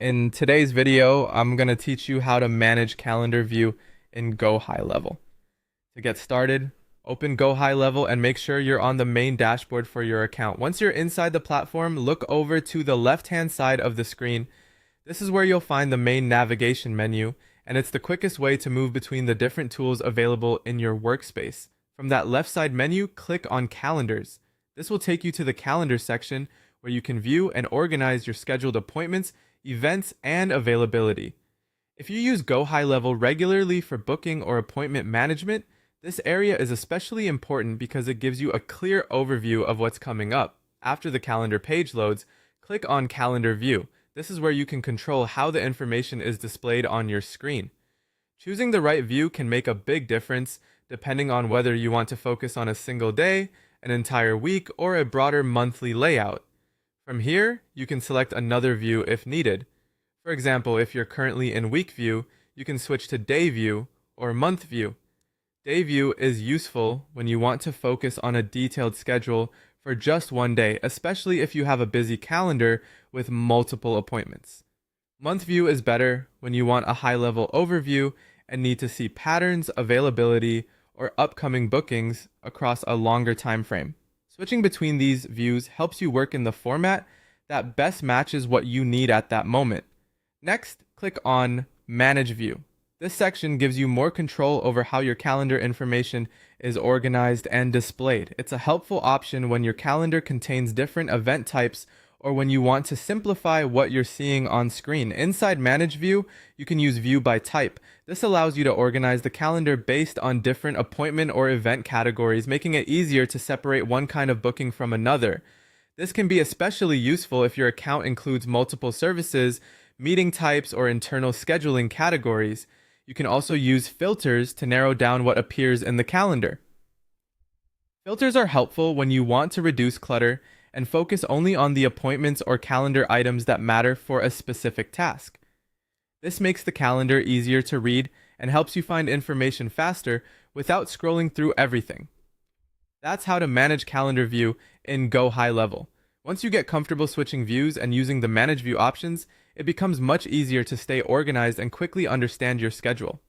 In today's video, I'm going to teach you how to manage calendar view in Gohighlevel. To get started, open Gohighlevel and make sure you're on the main dashboard for your account. Once you're inside the platform, look over to the left-hand side of the screen. This is where you'll find the main navigation menu, and it's the quickest way to move between the different tools available in your workspace. From that left side menu, click on Calendars. This will take you to the Calendar section where you can view and organize your scheduled appointments, events, and availability. If you use Gohighlevel regularly for booking or appointment management, this area is especially important because it gives you a clear overview of what's coming up. After the calendar page loads, click on Calendar View. This is where you can control how the information is displayed on your screen. Choosing the right view can make a big difference depending on whether you want to focus on a single day, an entire week, or a broader monthly layout. From here, you can select another view if needed. For example, if you're currently in week view, you can switch to day view or month view. Day view is useful when you want to focus on a detailed schedule for just one day, especially if you have a busy calendar with multiple appointments. Month view is better when you want a high-level overview and need to see patterns, availability, or upcoming bookings across a longer time frame. Switching between these views helps you work in the format that best matches what you need at that moment. Next, click on Manage View. This section gives you more control over how your calendar information is organized and displayed. It's a helpful option when your calendar contains different event types or when you want to simplify what you're seeing on screen. Inside Manage View, you can use View by Type. This allows you to organize the calendar based on different appointment or event categories, making it easier to separate one kind of booking from another. This can be especially useful if your account includes multiple services, meeting types, or internal scheduling categories. You can also use filters to narrow down what appears in the calendar. Filters are helpful when you want to reduce clutter and focus only on the appointments or calendar items that matter for a specific task. This makes the calendar easier to read and helps you find information faster without scrolling through everything. That's how to manage calendar view in Gohighlevel. Once you get comfortable switching views and using the Manage View options, it becomes much easier to stay organized and quickly understand your schedule.